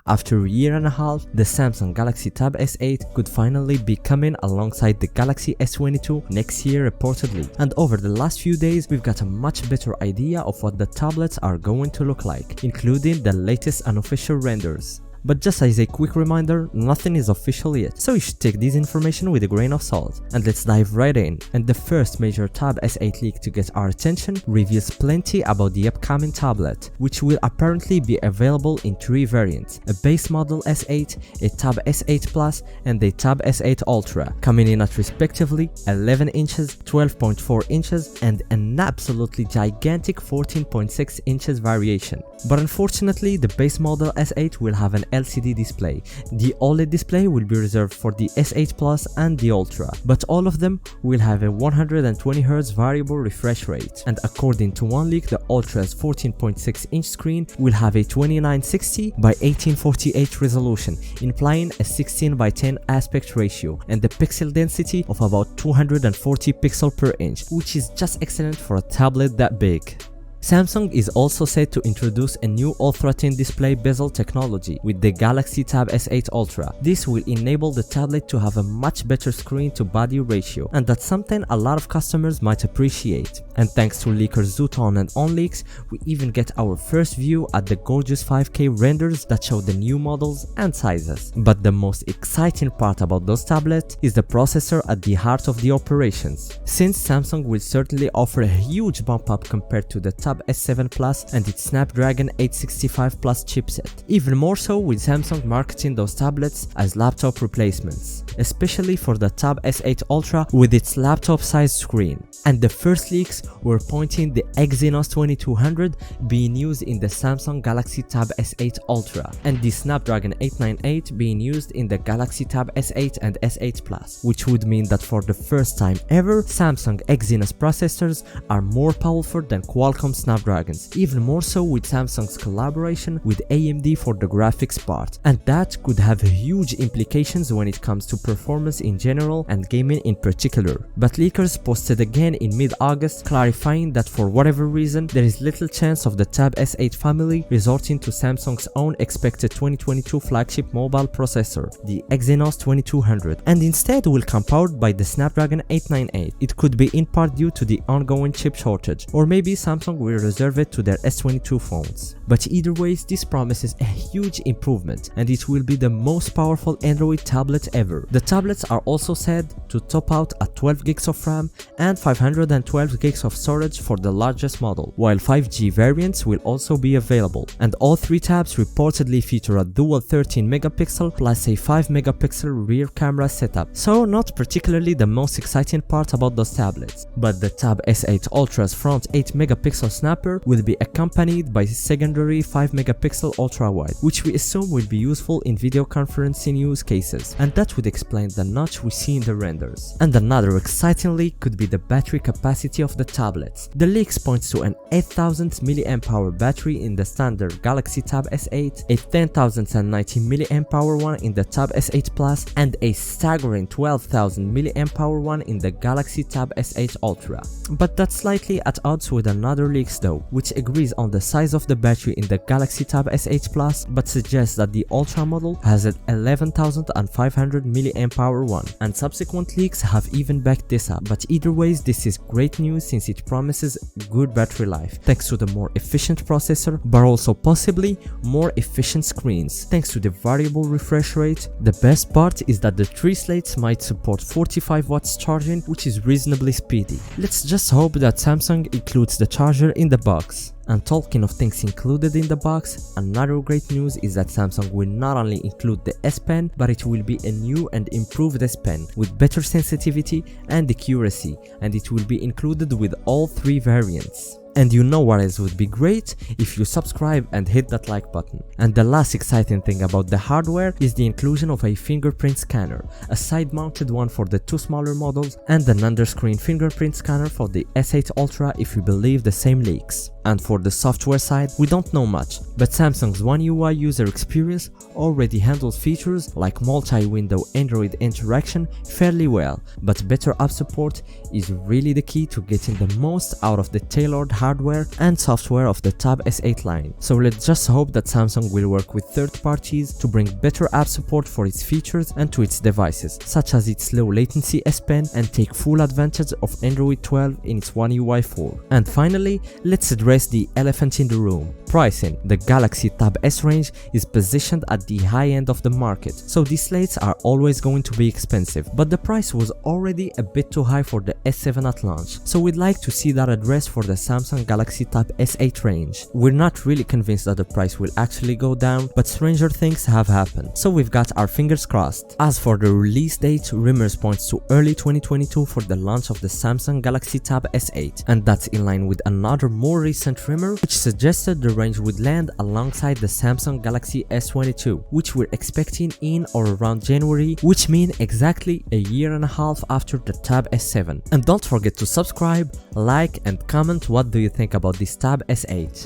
After a year and a half, the Samsung Galaxy Tab S8 could finally be coming alongside the Galaxy S22 next year reportedly. And over the last few days, we've got a much better idea of what the tablets are going to look like, including the latest unofficial renders. But just as a quick reminder, nothing is official yet, so you should take this information with a grain of salt. And let's dive right in. And the first major Tab S8 leak to get our attention reveals plenty about the upcoming tablet, which will apparently be available in 3 variants: a base model S8, a Tab S8 Plus, and a Tab S8 Ultra, coming in at respectively 11 inches, 12.4 inches, and an absolutely gigantic 14.6 inches variation. But unfortunately, the base model S8 will have an LCD display. The OLED display will be reserved for the S8 Plus and the Ultra, but all of them will have a 120Hz variable refresh rate. And according to one leak, the Ultra's 14.6-inch screen will have a 2960 by 1848 resolution, implying a 16 by 10 aspect ratio and a pixel density of about 240 pixels per inch, which is just excellent for a tablet that big. Samsung is also set to introduce a new ultra-thin display bezel technology with the Galaxy Tab S8 Ultra. This will enable the tablet to have a much better screen-to-body ratio, and that's something a lot of customers might appreciate. And thanks to leakers Zuton and OnLeaks, we even get our first view at the gorgeous 5K renders that show the new models and sizes. But the most exciting part about those tablets is the processor at the heart of the operations, since Samsung will certainly offer a huge bump up compared to the Tab S7 Plus and its Snapdragon 865 Plus chipset. Even more so with Samsung marketing those tablets as laptop replacements, especially for the Tab S8 Ultra with its laptop-sized screen. And the first leaks were pointing the Exynos 2200 being used in the Samsung Galaxy Tab S8 Ultra, and the Snapdragon 898 being used in the Galaxy Tab S8 and S8 Plus, which would mean that for the first time ever, Samsung Exynos processors are more powerful than Qualcomm Snapdragons, even more so with Samsung's collaboration with AMD for the graphics part, and that could have huge implications when it comes to performance in general and gaming in particular. But leakers posted again in mid-August clarifying that for whatever reason there is little chance of the Tab S8 family resorting to Samsung's own expected 2022 flagship mobile processor, the Exynos 2200, and instead will come powered by the Snapdragon 898. It could be in part due to the ongoing chip shortage, or maybe Samsung will reserve it to their S22 phones. But either way, this promises a huge improvement, and it will be the most powerful Android tablet ever. The tablets are also said to top out at 12 gigs of RAM and 512 gigs of storage for the largest model, while 5G variants will also be available. And all 3 tabs reportedly feature a dual 13 megapixel plus a 5 megapixel rear camera setup, so not particularly the most exciting part about those tablets. But the Tab S8 Ultra's front 8 megapixel snapper will be accompanied by secondary 5 megapixel ultra wide, which we assume will be useful in video conferencing use cases, and that would explain the notch we see in the renders. And another exciting leak could be the battery capacity of the tablets. The leaks points to an 8000 mAh battery in the standard Galaxy Tab S8, a 10090 mAh one in the Tab S8 Plus, and a staggering 12,000 mAh one in the Galaxy Tab S8 Ultra. But that's slightly at odds with another leaks though, which agrees on the size of the battery in the Galaxy Tab S8 Plus, but suggests that the Ultra model has an 11,500 mAh one, and subsequent leaks have even backed this up. But either ways, this is great news since it promises good battery life thanks to the more efficient processor, but also possibly more efficient screens thanks to the variable refresh rate. The best part is that the 3 slates might support 45 watts charging, which is reasonably speedy. Let's just hope that Samsung includes the charger in the box. And talking of things included in the box, another great news is that Samsung will not only include the S Pen, but it will be a new and improved S Pen with better sensitivity and accuracy, and it will be included with all 3 variants. And you know what else would be great? If you subscribe and hit that like button. And the last exciting thing about the hardware is the inclusion of a fingerprint scanner, a side-mounted one for the 2 smaller models, and an under-screen fingerprint scanner for the S8 Ultra if you believe the same leaks. And for the software side, we don't know much, but Samsung's One UI user experience already handles features like multi-window Android interaction fairly well, but better app support is really the key to getting the most out of the tailored hardware hardware and software of the Tab S8 line. So let's just hope that Samsung will work with third parties to bring better app support for its features and to its devices, such as its low latency S Pen, and take full advantage of Android 12 in its One UI 4. And finally, let's address the elephant in the room. Pricing. The Galaxy Tab S range is positioned at the high end of the market, so these slates are always going to be expensive, but the price was already a bit too high for the S7 at launch, so we'd like to see that addressed for the Samsung Galaxy Tab S8 range. We're not really convinced that the price will actually go down, but stranger things have happened, so we've got our fingers crossed. As for the release date, rumors points to early 2022 for the launch of the Samsung Galaxy Tab S8, and that's in line with another more recent rumor which suggested the range would land alongside the Samsung Galaxy S22, which we're expecting in or around January, which means exactly a year and a half after the Tab S7. And don't forget to subscribe, like and comment what do you think about this Tab S8.